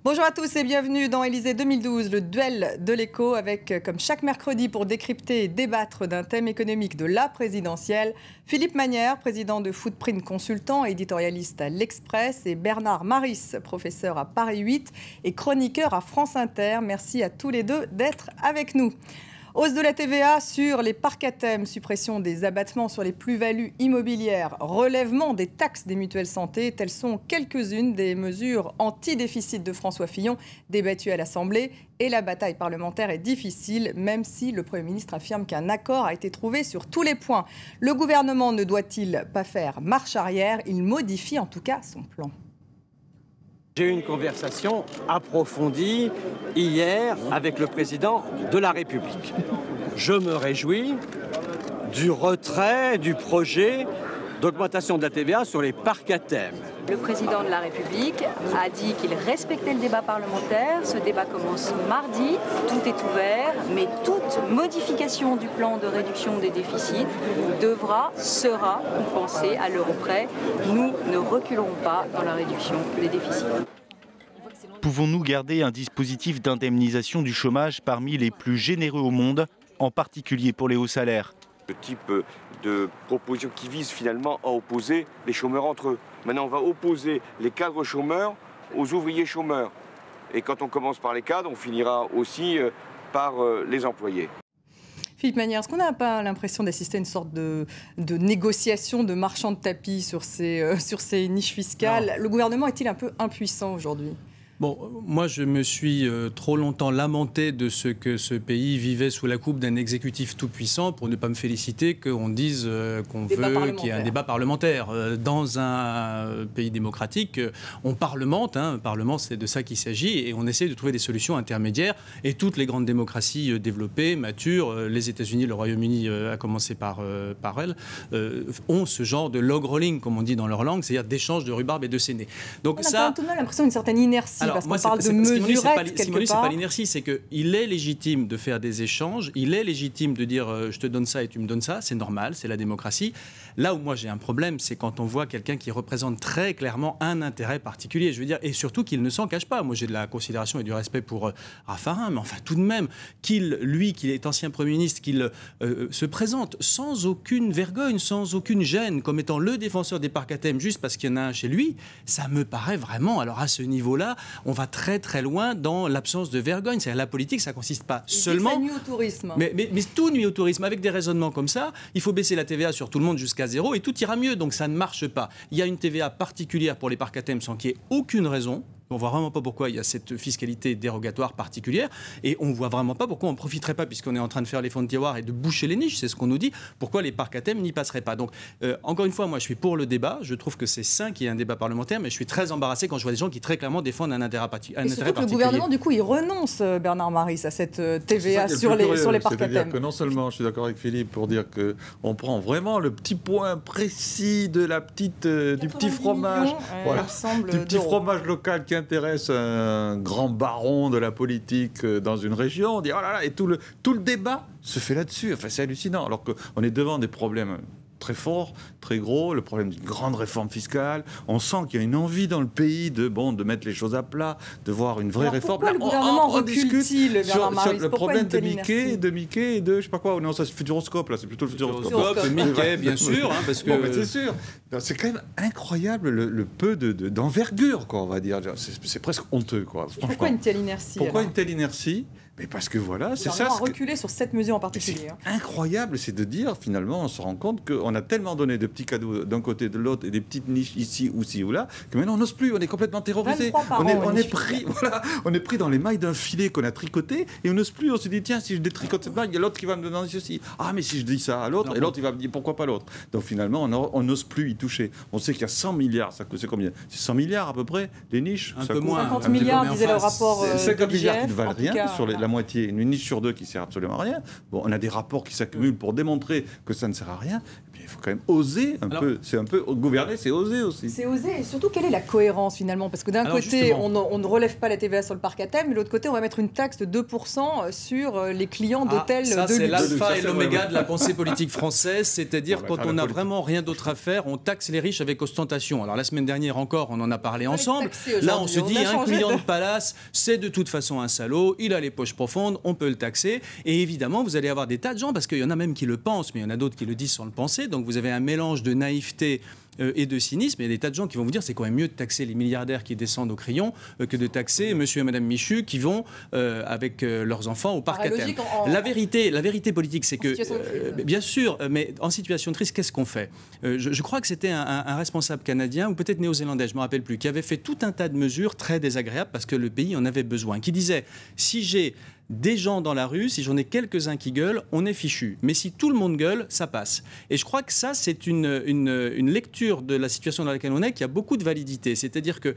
Bonjour à tous et bienvenue dans Élysée 2012, le duel de l'écho avec, comme chaque mercredi, pour décrypter et débattre d'un thème économique de la présidentielle, Philippe Magnière, président de Footprint Consultant, éditorialiste à l'Express, et Bernard Maris, professeur à Paris 8 et chroniqueur à France Inter. Merci à tous les deux d'être avec nous. Hausse de la TVA sur les parcs à thème, suppression des abattements sur les plus-values immobilières, relèvement des taxes des mutuelles santé, telles sont quelques-unes des mesures anti-déficit de François Fillon débattues à l'Assemblée. Et la bataille parlementaire est difficile, même si le Premier ministre affirme qu'un accord a été trouvé sur tous les points. Le gouvernement ne doit-il pas faire marche arrière? Il modifie en tout cas son plan. J'ai eu une conversation approfondie hier avec le président de la République. Je me réjouis du retrait du projet d'augmentation de la TVA sur les parcs à thème. Le président de la République a dit qu'il respectait le débat parlementaire. Ce débat commence mardi, tout est ouvert, mais toute modification du plan de réduction des déficits sera compensée à l'euro près. Nous ne reculerons pas dans la réduction des déficits. Pouvons-nous garder un dispositif d'indemnisation du chômage parmi les plus généreux au monde, en particulier pour les hauts salaires? Le type de proposition qui vise finalement à opposer les chômeurs entre eux. Maintenant, on va opposer les cadres chômeurs aux ouvriers chômeurs. Et quand on commence par les cadres, on finira aussi par les employés. Philippe Magnière, est-ce qu'on n'a pas l'impression d'assister à une sorte de négociation de marchand de tapis sur ces niches fiscales? Le gouvernement est-il un peu impuissant aujourd'hui? Bon, moi je me suis trop longtemps lamenté de ce que ce pays vivait sous la coupe d'un exécutif tout-puissant pour ne pas me féliciter qu'on dise qu'on veut qu'il y ait un débat parlementaire. Dans un pays démocratique, on parlemente, Parlement c'est de ça qu'il s'agit, et on essaie de trouver des solutions intermédiaires. Et toutes les grandes démocraties développées, matures, les États-Unis, le Royaume-Uni à commencer par elles, ont ce genre de log rolling, comme on dit dans leur langue, c'est-à-dire d'échange de rhubarbe et de séné. Donc on a tout de même l'impression d'une certaine inertie. Parce qu'on parle de mesurettes quelque part. C'est pas l'inertie, c'est qu'il est légitime de faire des échanges, il est légitime de dire je te donne ça et tu me donnes ça, c'est normal, c'est la démocratie. Là où moi j'ai un problème, c'est quand on voit quelqu'un qui représente très clairement un intérêt particulier, je veux dire, et surtout qu'il ne s'en cache pas. Moi j'ai de la considération et du respect pour Raffarin, mais enfin tout de même, qu'il est ancien Premier ministre, qu'il se présente sans aucune vergogne, sans aucune gêne, comme étant le défenseur des parcs à thème, juste parce qu'il y en a un chez lui, ça me paraît vraiment, alors à ce niveau-là, on va très très loin dans l'absence de vergogne. C'est-à-dire la politique, ça consiste pas seulement... Ça nuit au tourisme. Mais tout nuit au tourisme. Avec des raisonnements comme ça, il faut baisser la TVA sur tout le monde jusqu'à 0 et tout ira mieux. Donc ça ne marche pas. Il y a une TVA particulière pour les parcs à thème sans qu'il y ait aucune raison. On ne voit vraiment pas pourquoi il y a cette fiscalité dérogatoire particulière et on ne voit vraiment pas pourquoi on ne profiterait pas, puisqu'on est en train de faire les fonds de tiroir et de boucher les niches, c'est ce qu'on nous dit, pourquoi les parcs à thème n'y passeraient pas. Donc, encore une fois, moi je suis pour le débat, je trouve que c'est sain qu'il y ait un débat parlementaire, mais je suis très embarrassé quand je vois des gens qui très clairement défendent un intérêt particulier. Et surtout que le gouvernement, du coup, il renonce, Bernard Maris, à cette TVA sur les parcs à thème. C'est-à-dire que non seulement, je suis d'accord avec Philippe pour dire qu'on prend vraiment le petit point précis de la petite, du petit fromage, du petit fromage local qui intéresse un grand baron de la politique dans une région, on dit oh là là, et tout le débat se fait là-dessus. Enfin, c'est hallucinant, alors qu'on est devant des problèmes très fort, très gros, le problème d'une grande réforme fiscale. On sent qu'il y a une envie dans le pays de mettre les choses à plat, de voir une vraie réforme. Pourquoi le gouvernement recule-t-il, sur le problème de Mickey et de je sais pas quoi. Non, ça c'est Futuroscope, là, c'est plutôt le Futuroscope. Mickey, bien sûr, parce que... Bon, c'est sûr. C'est quand même incroyable le peu d'envergure, quoi, on va dire. C'est presque honteux, quoi. Pourquoi une telle inertie? Pourquoi une telle inertie? Mais parce que voilà, c'est ça. On a reculé sur cette mesure en particulier. Incroyable, c'est de dire, finalement, on se rend compte qu'on a tellement donné de petits cadeaux d'un côté de l'autre et des petites niches ici ou là, que maintenant on n'ose plus, on est complètement terrorisé. On est pris dans les mailles d'un filet qu'on a tricoté et on n'ose plus. On se dit, tiens, si je détricote cette maille, il y a l'autre qui va me demander ceci. Ah, mais si je dis ça à l'autre, et l'autre il va me dire pourquoi pas l'autre. Donc finalement, on n'ose plus y toucher. On sait qu'il y a 100 milliards, ça c'est combien? C'est 100 milliards à peu près, les niches? Un peu moins. 50 milliards, disait le rapport. 50 milliards qui ne valent rien, sur la moitié, une niche sur deux qui sert absolument à rien. Bon, on a des rapports qui s'accumulent pour démontrer que ça ne sert à rien. Et puis il faut quand même oser un peu. C'est un peu gouverner, c'est oser aussi. C'est oser. Et surtout, quelle est la cohérence finalement? Parce que d'un côté, on ne relève pas la TVA sur le parc à thème, mais de l'autre côté, on va mettre une taxe de 2% sur les clients d'hôtels de luxe. Ça, c'est l'alpha et l'oméga de la pensée politique française. C'est-à-dire, quand on n'a vraiment rien d'autre à faire, on taxe les riches avec ostentation. Alors, la semaine dernière encore, on en a parlé ensemble. Là, on se dit, un client de palace, c'est de toute façon un salaud, il a les poches profondes, on peut le taxer. Et évidemment, vous allez avoir des tas de gens, parce qu'il y en a même qui le pensent, mais il y en a d'autres qui le disent sans le penser. Donc, vous avez un mélange de naïveté et de cynisme. Il y a des tas de gens qui vont vous dire c'est quand même mieux de taxer les milliardaires qui descendent au crayon que de taxer monsieur et madame Michu qui vont avec leurs enfants au parc à thème. La vérité politique, c'est que, bien sûr, mais en situation de crise, qu'est-ce qu'on fait? Je crois que c'était un responsable canadien, ou peut-être néo-zélandais, je ne me rappelle plus, qui avait fait tout un tas de mesures très désagréables parce que le pays en avait besoin, qui disait, si j'ai des gens dans la rue, si j'en ai quelques-uns qui gueulent, on est fichu. Mais si tout le monde gueule, ça passe. Et je crois que ça, c'est une lecture de la situation dans laquelle on est qui a beaucoup de validité. C'est-à-dire que,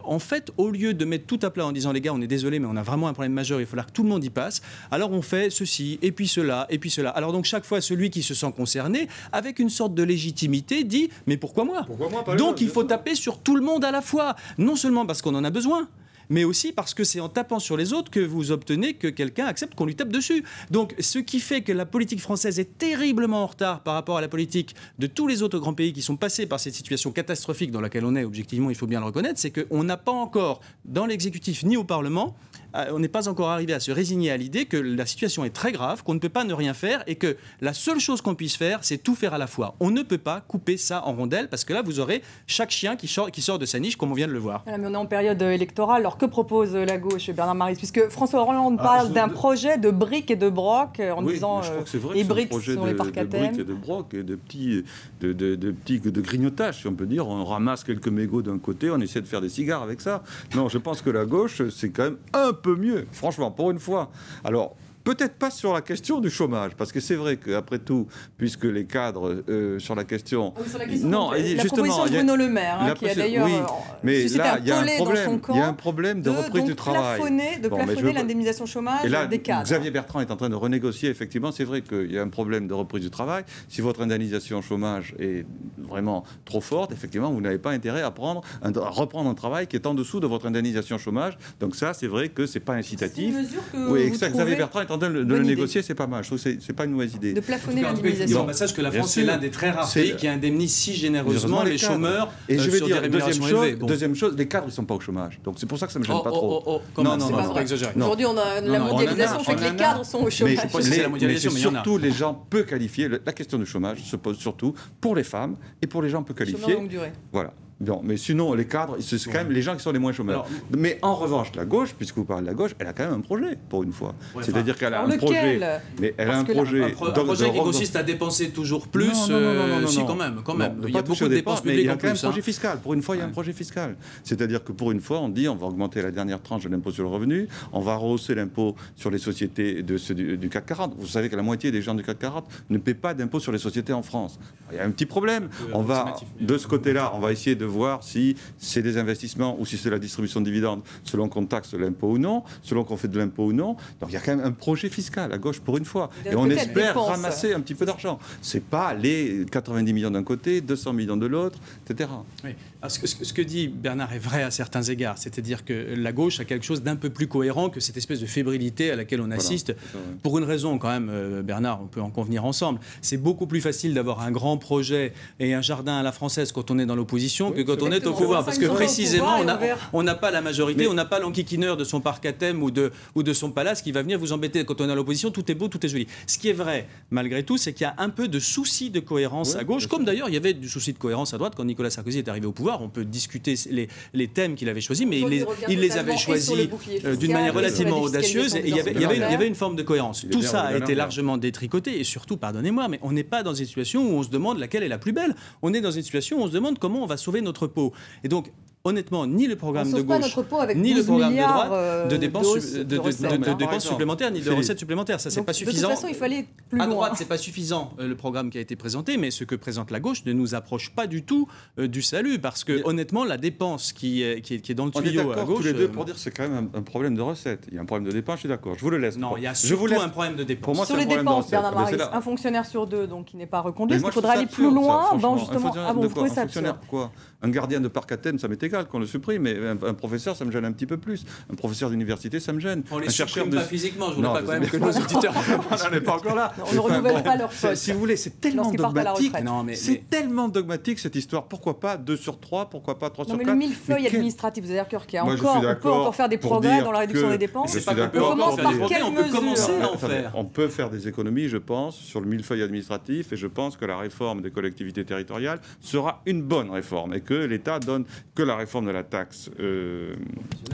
en fait, au lieu de mettre tout à plat en disant, les gars, on est désolé, mais on a vraiment un problème majeur, il va falloir que tout le monde y passe, alors on fait ceci, et puis cela, et puis cela. Alors donc, chaque fois, celui qui se sent concerné, avec une sorte de légitimité, dit, mais pourquoi moi? Donc, il faut taper sur tout le monde à la fois. Non seulement parce qu'on en a besoin, mais aussi parce que c'est en tapant sur les autres que vous obtenez que quelqu'un accepte qu'on lui tape dessus. Donc, ce qui fait que la politique française est terriblement en retard par rapport à la politique de tous les autres grands pays qui sont passés par cette situation catastrophique dans laquelle on est, objectivement, il faut bien le reconnaître, c'est qu'on n'a pas encore, dans l'exécutif ni au Parlement, on n'est pas encore arrivé à se résigner à l'idée que la situation est très grave, qu'on ne peut pas ne rien faire et que la seule chose qu'on puisse faire, c'est tout faire à la fois. On ne peut pas couper ça en rondelles parce que là, vous aurez chaque chien qui sort de sa niche, comme on vient de le voir. Voilà, mais on est en période électorale. Alors, que propose la gauche, Bernard Maris? Puisque François Hollande parle d'un projet de briques et de broc en disant les briques sur les parcs à thème. De briques et de broc et de grignotage, si on peut dire. On ramasse quelques mégots d'un côté, on essaie de faire des cigares avec ça. Non, je pense que la gauche, c'est quand même un peu mieux, franchement, pour une fois. Alors, peut-être pas sur la question du chômage, parce que c'est vrai qu'après tout, puisque les cadres sur la question... sur la question non, la proposition de Bruno Le Maire, qui a d'ailleurs suscité un tollé dans son camp. Il y a un problème de reprise du travail. De plafonner l'indemnisation chômage des cadres. Xavier Bertrand est en train de renégocier, effectivement, c'est vrai qu'il y a un problème de reprise du travail. Si votre indemnisation chômage est vraiment trop forte, effectivement, vous n'avez pas intérêt à reprendre un travail qui est en dessous de votre indemnisation chômage. Donc ça, c'est vrai que c'est pas incitatif. C'est une mesure que vous Xavier Bertrand de le négocier, c'est pas mal. Je trouve que c'est pas une mauvaise idée. De plafonner l'indemnisation. On sache que la France est l'un des très rares pays qui indemnise si généreusement les chômeurs sur des rémunérations élevées. Deuxième chose, les cadres, ils sont pas au chômage. Donc c'est pour ça que ça me gêne pas trop. Non, c'est pas exagéré. Aujourd'hui, on a la mondialisation fait que les cadres sont au chômage. Mais c'est surtout les gens peu qualifiés. La question du chômage se pose surtout pour les femmes et pour les gens peu qualifiés. Chômeurs longue durée. Voilà. Non, mais sinon, les cadres, c'est quand même les gens qui sont les moins chômeurs. Mais en revanche, la gauche, puisque vous parlez de la gauche, elle a quand même un projet, pour une fois. C'est-à-dire qu'elle a un projet. Mais elle a un projet. Un projet qui consiste à dépenser toujours plus. Non, si, quand même. Il y a beaucoup de dépenses publiques. Il y a quand même un projet fiscal. Pour une fois, il y a un projet fiscal. C'est-à-dire que pour une fois, on dit on va augmenter la dernière tranche de l'impôt sur le revenu, on va rehausser l'impôt sur les sociétés du CAC 40. Vous savez que la moitié des gens du CAC 40 ne paient pas d'impôt sur les sociétés en France. Il y a un petit problème. On va, de ce côté-là, on va essayer de voir si c'est des investissements ou si c'est la distribution de dividendes, selon qu'on taxe l'impôt ou non, selon qu'on fait de l'impôt ou non. Donc il y a quand même un projet fiscal à gauche pour une fois. Et on espère ramasser un petit peu d'argent. C'est pas les 90 millions d'un côté, 200 millions de l'autre, etc. Oui. Alors, ce que dit Bernard est vrai à certains égards. C'est-à-dire que la gauche a quelque chose d'un peu plus cohérent que cette espèce de fébrilité à laquelle on assiste. Voilà, pour une raison quand même, Bernard, on peut en convenir ensemble. C'est beaucoup plus facile d'avoir un grand projet et un jardin à la française quand on est dans l'opposition que quand on est au pouvoir. Parce que précisément, on n'a pas la majorité, on n'a pas l'enquiquineur de son parc à thème ou de son palace qui va venir vous embêter. Quand on est à l'opposition, tout est beau, tout est joli. Ce qui est vrai, malgré tout, c'est qu'il y a un peu de souci de cohérence à gauche, comme d'ailleurs il y avait du souci de cohérence à droite quand Nicolas Sarkozy est arrivé au pouvoir. On peut discuter les thèmes qu'il avait choisis, mais il les avait choisis d'une manière relativement audacieuse et il y avait une forme de cohérence. Tout ça a été largement détricoté et surtout, pardonnez-moi, mais on n'est pas dans une situation où on se demande laquelle est la plus belle. On est dans une situation où on se demande comment on va sauver notre peau. Et donc, honnêtement, ni le programme de gauche, ni le programme de droite, de dépenses supplémentaires, ni de recettes supplémentaires. Ça, c'est pas suffisant. De toute façon, il fallait plus loin. À droite, c'est pas suffisant le programme qui a été présenté, mais ce que présente la gauche ne nous approche pas du tout du salut, parce que honnêtement, la dépense qui est dans le tuyau à gauche. Tous les deux pour dire que c'est quand même un problème de recettes. Il y a un problème de dépenses, je suis d'accord. Je vous le laisse. Non, il y a surtout un problème de dépenses. Pour moi, sur les dépenses, Bernard Maris, un fonctionnaire sur deux, donc qui n'est pas reconduit. Est-ce qu'il faudrait aller plus loin dans justement. Ah bon, vous trouvez ça absurde? Pourquoi? Un gardien de parc à thème, ça m'est égal qu'on le supprime, mais un professeur, ça me gêne un petit peu plus. Un professeur d'université, ça me gêne. On les supprime pas physiquement, je voudrais pas quand même que nos auditeurs... On n'en est pas encore là. On ne renouvelle pas leur poste. Si vous voulez, c'est tellement dogmatique. C'est tellement dogmatique cette histoire. Pourquoi pas 2 sur 3, pourquoi pas 3 sur 4? Mais le millefeuille administratif, vous avez d'accord qu'il y a encore, on peut encore faire des progrès dans la réduction des dépenses. On commence par quelle mesure? On peut faire des économies, je pense, sur le millefeuille administratif, et je pense que la réforme des collectivités territoriales sera une bonne réforme, et que l'État donne que la réforme de la taxe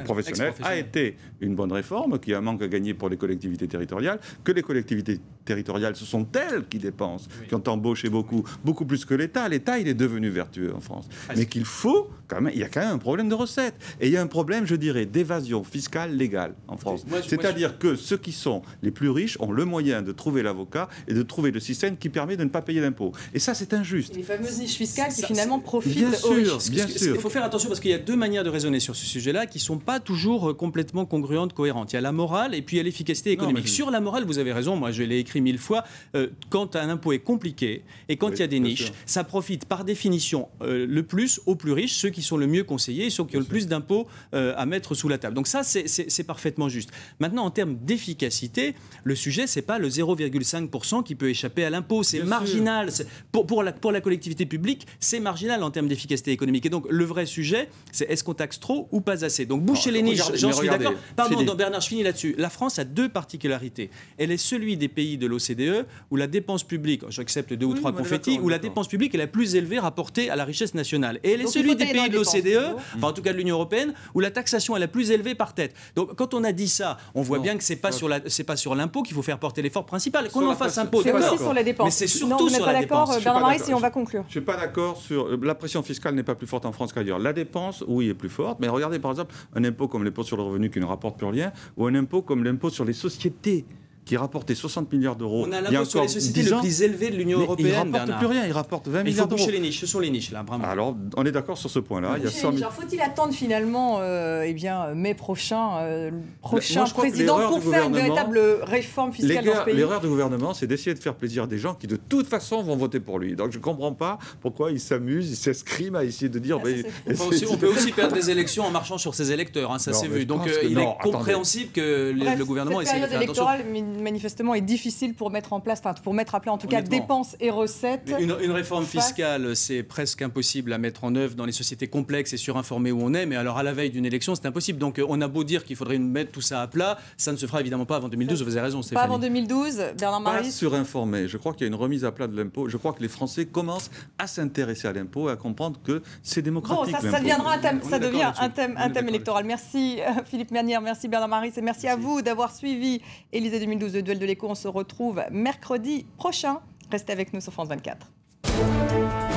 professionnelle a été une bonne réforme, qui a un manque à gagner pour les collectivités territoriales, que les collectivités territoriales, ce sont elles qui dépensent, qui ont embauché beaucoup plus que l'État. L'État, il est devenu vertueux en France. Mais qu'il faut, quand même, il y a quand même un problème de recettes. Et il y a un problème, je dirais, d'évasion fiscale légale en France. C'est-à-dire que ceux qui sont les plus riches ont le moyen de trouver l'avocat et de trouver le système qui permet de ne pas payer d'impôts. Et ça, c'est injuste. Et les fameuses niches fiscales qui finalement profitent aux riches. Bien sûr. Il faut faire attention parce qu'il y a deux manières de raisonner sur ce sujet-là qui ne sont pas toujours complètement congruentes, cohérentes. Il y a la morale et puis il y a l'efficacité économique. Sur la morale, vous avez raison, moi je l'ai écrit 1000 fois, quand un impôt est compliqué et quand il y a des niches, ça profite par définition le plus aux plus riches, ceux qui sont le mieux conseillés et ceux qui ont le plus d'impôts à mettre sous la table. Donc ça, c'est parfaitement juste. Maintenant, en termes d'efficacité, le sujet, c'est pas le 0,5% qui peut échapper à l'impôt, c'est marginal. Pour la collectivité publique, c'est marginal en termes d'efficacité économique. Et donc, le vrai sujet, c'est est-ce qu'on taxe trop ou pas assez? Donc, boucher les niches, j'en suis d'accord. Pardon, Bernard, je finis là-dessus. La France a deux particularités. Elle est celui des pays de l'OCDE où la dépense publique, j'accepte 2 ou 3 confettis, où la dépense publique est la plus élevée rapportée à la richesse nationale. Et elle est celui des pays de l'OCDE, enfin en tout cas de l'Union européenne, où la taxation est la plus élevée par tête. Donc, quand on a dit ça, on voit bien que c'est pas sur l'impôt qu'il faut faire porter l'effort principal. Qu'on en fasse impôt, c'est aussi sur les dépenses. Mais c'est surtout sur la dépense. Bernard Maris, et on va conclure. Je ne suis pas d'accord sur la pression fiscale n'est pas plus forte en France qu'ailleurs. La dépense, oui, est plus forte. Mais regardez par exemple un impôt comme l'impôt sur le revenu qui ne rapporte plus rien, ou un impôt comme l'impôt sur les sociétés qui rapportait 60 milliards d'euros. On a l'impôt sur les sociétés le plus élevé de l'Union européenne. Il ne rapporte plus rien, il rapporte 20 milliards d'euros. Il faut boucher les niches, ce sont les niches là, vraiment. Alors, on est d'accord sur ce point-là. Faut-il attendre finalement mai prochain, président pour faire une véritable réforme fiscale dans ce pays? L'erreur du gouvernement, c'est d'essayer de faire plaisir à des gens qui de toute façon vont voter pour lui. Donc je ne comprends pas pourquoi il s'amuse, il s'escrime à essayer de dire... On peut aussi perdre des élections en marchant sur ses électeurs, ça s'est vu. Donc il est compréhensible que le gouvernement essaie de faire attention. Manifestement est difficile pour mettre à plat en tout cas dépenses et recettes. Une réforme fiscale, c'est presque impossible à mettre en œuvre dans les sociétés complexes et surinformées où on est, mais alors à la veille d'une élection, c'est impossible. Donc on a beau dire qu'il faudrait mettre tout ça à plat, ça ne se fera évidemment pas avant 2012, vous avez raison Stéphanie. Pas avant 2012, Bernard Maris. Pas surinformé, je crois qu'il y a une remise à plat de l'impôt, je crois que les Français commencent à s'intéresser à l'impôt et à comprendre que c'est démocratique. Bon, ça deviendra un thème électoral. Merci Philippe Manière, merci Bernard Maris et merci à vous d'avoir suivi Élysée 2012, le duel de l'écho. On se retrouve mercredi prochain. Restez avec nous sur France 24.